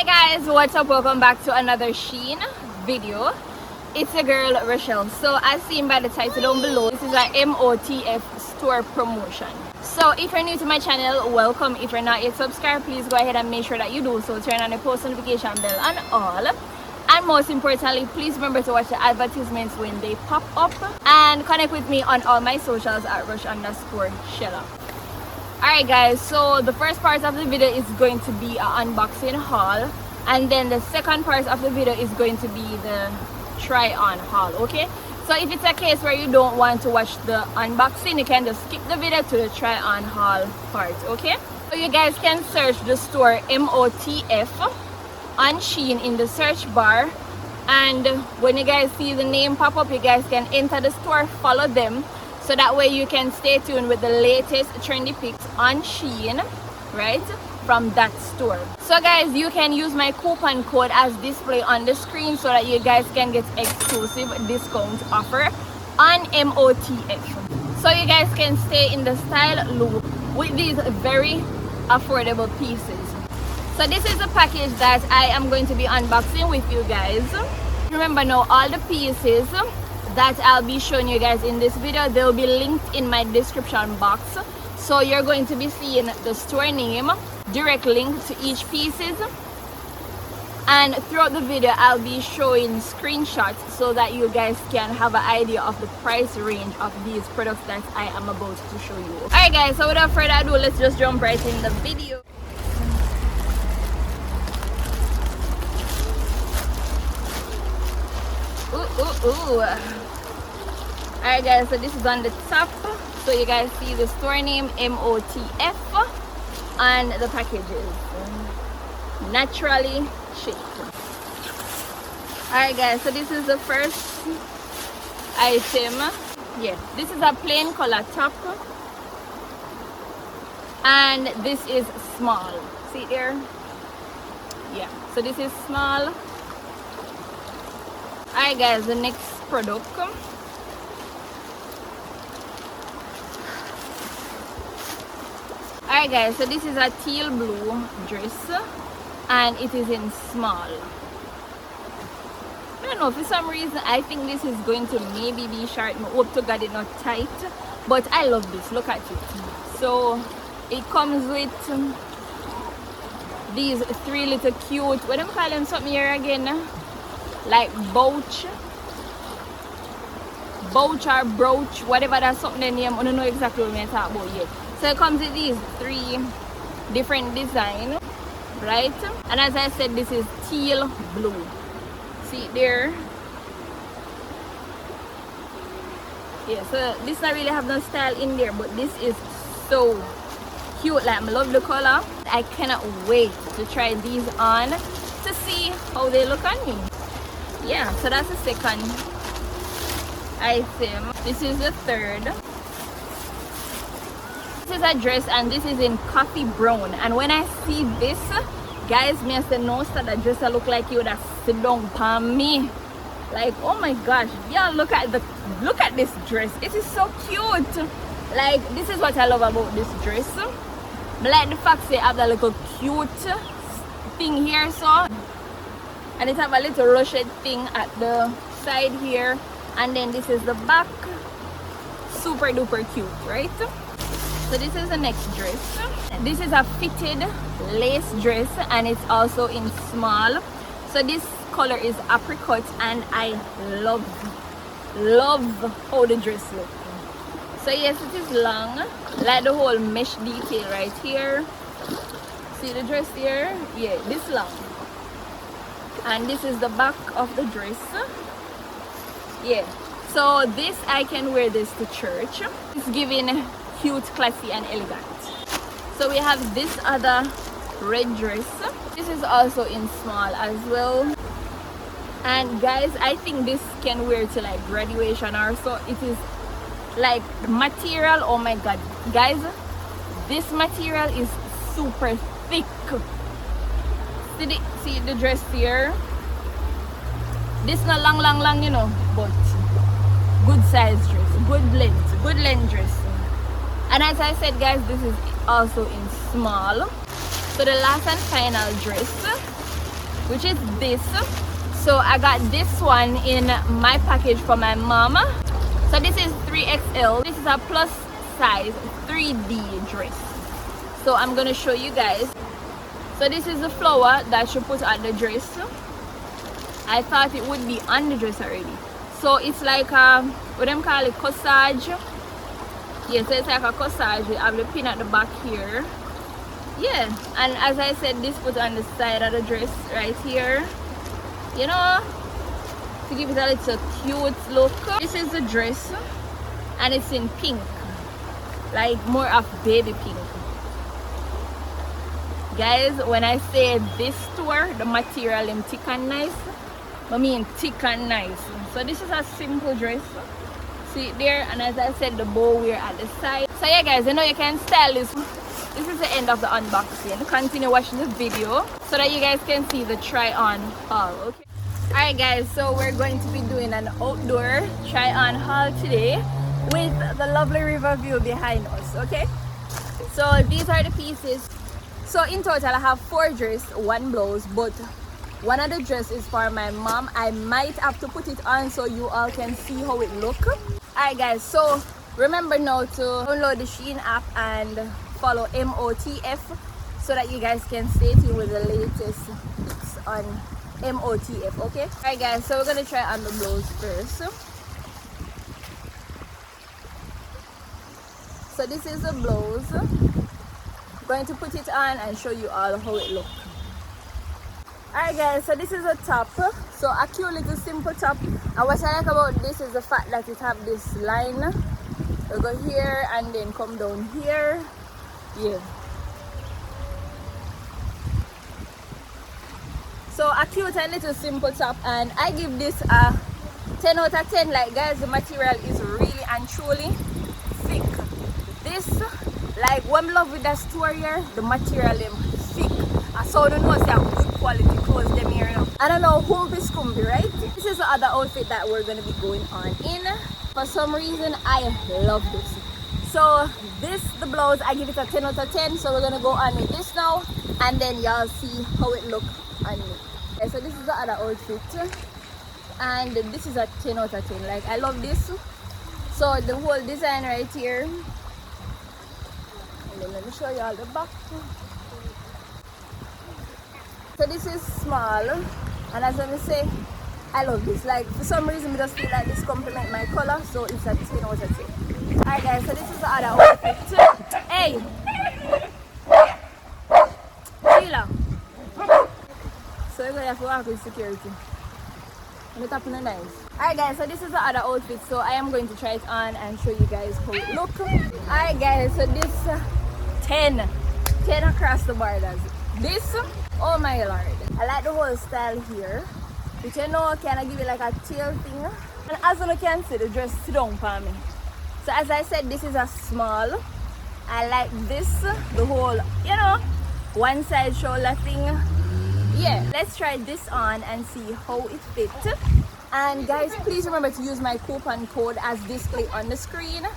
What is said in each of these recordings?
Guys, what's up? Welcome back to another Shein video. It's your girl Rochelle. So as seen by the title down below, this is a Motf store promotion. So if you're new to my channel, welcome. If you're not yet subscribed, please go ahead and make sure that you do so. Turn on the post notification bell and all. And most importantly, please remember to watch the advertisements when they pop up, and connect with me on all my socials at rush_shella. Alright guys, so the first part of the video is going to be an unboxing haul, and then the second part of the video is going to be the try on haul. Okay, so if it's a case where you don't want to watch the unboxing, you can just skip the video to the try on haul part. Okay, so you guys can search the store Motf on Shein in the search bar, and when you guys see the name pop up, you guys can enter the store, follow them, so that way you can stay tuned with the latest trendy picks on Shein, right, from that store. So guys, you can use my coupon code as displayed on the screen so that you guys can get exclusive discount offer on Motf. So you guys can stay in the style loop with these very affordable pieces. So this is the package that I am going to be unboxing with you guys. Remember now, all the pieces that I'll be showing you guys in this video, they'll be linked in my description box. So you're going to be seeing the store name, direct link to each pieces, and throughout the video I'll be showing screenshots so that you guys can have an idea of the price range of these products that I am about to show you. Alright guys, so without further ado, let's just jump right in the video. Alright guys, so this is on the top, so you guys see the store name Motf, and the package is naturally chic. Alright guys, so this is the first item. Yeah, this is a plain color top, and this is small. See there? Yeah, so this is small. Alright guys, the next product. Alright guys, so this is a teal blue dress, and it is in small. I don't know, for some reason I think this is going to maybe be short. I hope to God it's not tight, but I love this. Look at it. So it comes with these three little cute, what do you call them, something here again, like pouch or brooch, whatever that's something the name. I don't know exactly what I'm talking about yet. So it comes with these three different designs, right? And as I said, this is teal blue. See it there? Yeah, so this not really have no style in there, but this is so cute. Like, I love the color. I cannot wait to try these on to see how they look on me. Yeah, so that's the second item. This is the third. This is a dress, and this is in coffee brown, and when I see this, guys, me I say no, that dress look like you would have sit down on me. Like, oh my gosh, yeah, look at this dress. It is so cute. Like, this is what I love about this dress. I like the fact they have that little cute thing here, so, and it have a little ruched thing at the side here, and then this is the back. Super duper cute, right? So this is the next dress. This is a fitted lace dress, and it's also in small. So this color is apricot, and I love how the dress looks. So yes, it is long, like the whole mesh detail right here. See the dress here? Yeah, this long. And this is the back of the dress. Yeah, so this, I can wear this to church. It's giving cute, classy, and elegant. So we have this other red dress. This is also in small as well, and guys, I think this can wear to like graduation or so. It is like material, oh my god guys, this material is super thick. See the dress here? This not long, you know, but good size dress, good length dress. And as I said guys, this is also in small. So the last and final dress which is this. So I got this one in my package for my mom. So this is 3XL. This is a plus size 3D dress. So I'm gonna show you guys. So this is the flower that she put on the dress. I thought it would be on the dress already. So it's like what them call it, corsage. Yeah, so it's like a corsage. You have the pin at the back here. Yeah, and as I said, this put on the side of the dress right here. You know, to give it a little cute look. This is the dress, and it's in pink, like more of baby pink. Guys, when I say this store, the material is thick and nice. I mean thick and nice. So this is a simple dress. See it there, and as I said, the bow wear at the side. So yeah guys, you know you can style this. This is the end of the unboxing. Continue watching the video so that you guys can see the try on haul. Okay. Alright guys, so we're going to be doing an outdoor try on haul today with the lovely river view behind us. Okay. So these are the pieces. So in total I have 4 dresses, 1 blouse, but one of the dress is for my mom. I might have to put it on so you all can see how it look. Alright guys, so remember now to download the Shein app and follow Motf so that you guys can stay tuned with the latest picks on Motf. Okay. Alright guys, so we're gonna try on the blouse first. So this is the blouse. I'm going to put it on and show you all how it looks. Alright guys, so this is a top. So a cute little simple top. And what I like about this is the fact that it have this line. It'll go here and then come down here. Yeah. So a cute and little simple top, and I give this a 10 out of 10. Like guys, the material is really and truly thick. This, like one love with that store here, the material is thick. I saw the nose have good quality clothes them here now. I don't know, humpy scumpy, right? This is the other outfit that we're gonna be going on in. For some reason I love this. So this, the blouse, I give it a 10 out of 10. So we're gonna go on with this now, and then y'all see how it look on me. Okay, so this is the other outfit, and this is a 10 out of 10. Like I love this. So the whole design right here, and then let me show you all the back. So this is small, and as I say, I love this. Like for some reason I just feel like this complement my color, so it's a 10 out of 10. Alright guys, so this is the other outfit. Hey! Sheila! So you're gonna have to walk with security. Let me the nice. Alright guys, so this is the other outfit. So I am going to try it on and show you guys how it look. Alright guys, so this 10 across the borders. This, oh my lord. I like the whole style here. Which you know kind of give it like a tail thing. And as you can see, the dress sit down for me. So as I said, this is a small. I like this, the whole, you know, one side shoulder thing. Yeah, let's try this on and see how it fits. And guys, please remember to use my coupon code as displayed on the screen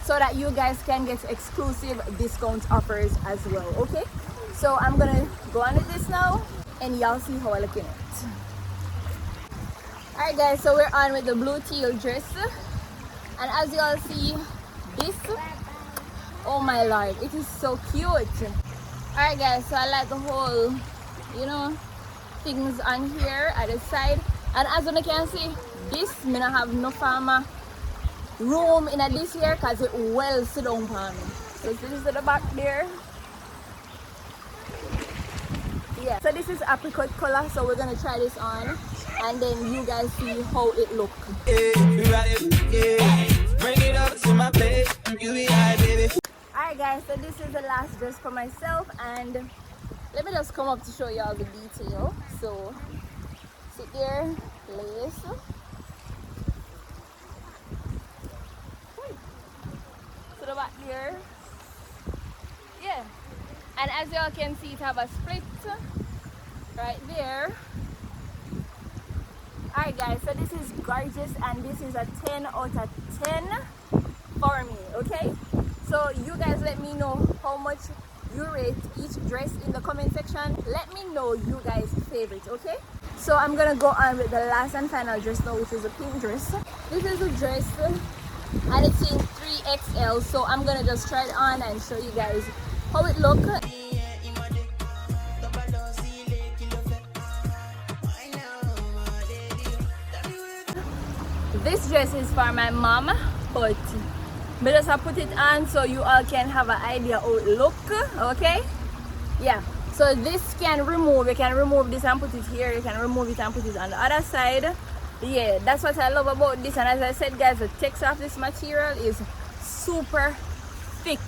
so that you guys can get exclusive discount offers as well. Okay, so I'm gonna go on with this now and y'all see how I look in it. Alright guys, so we're on with the blue teal dress, and as y'all see, this, oh my lord, it is so cute. Alright guys, so I like the whole, you know, things on here at the side, and as you can see, this me not have no farmer room in this here because it well sit down for me. So this is at the back there. Yeah, so this is apricot color, so we're gonna try this on and then you guys see how it look. Alright guys, so this is the last dress for myself, and let me just come up to show you all the detail. So sit there, lace, to the back here, yeah, and as y'all can see, it have a split right there. Alright guys, so this is gorgeous, and this is a 10 out of 10 for me. Okay, so you guys let me know how much you rate each dress in the comment section. Let me know you guys' favorite, okay? So I'm gonna go on with the last and final dress now, which is a pink dress. This is a dress and it's in 3XL, so I'm gonna just try it on and show you guys how it looks. This dress is for my mom, but I just put it on so you all can have an idea how it look, okay? Yeah, so this can remove, you can remove this and put it here, you can remove it and put it on the other side. Yeah, that's what I love about this, and as I said guys, the texture of this material is super thick,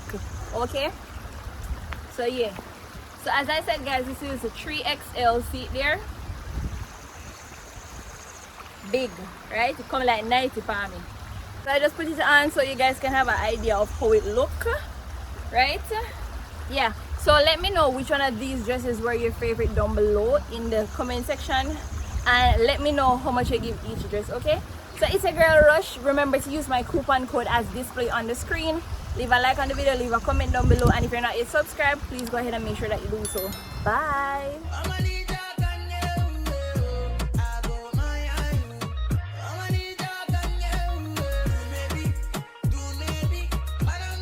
okay? So yeah, so as I said guys, this is a 3XL, see it there? Big, right? It comes like 90 for me. So I just put it on so you guys can have an idea of how it look, right? Yeah, so let me know which one of these dresses were your favorite down below in the comment section, and let me know how much I give each dress, okay? So it's a girl Rush. Remember to use my coupon code as displayed on the screen. Leave a like on the video, leave a comment down below, and if you're not yet subscribed, please go ahead and make sure that you do so. Bye.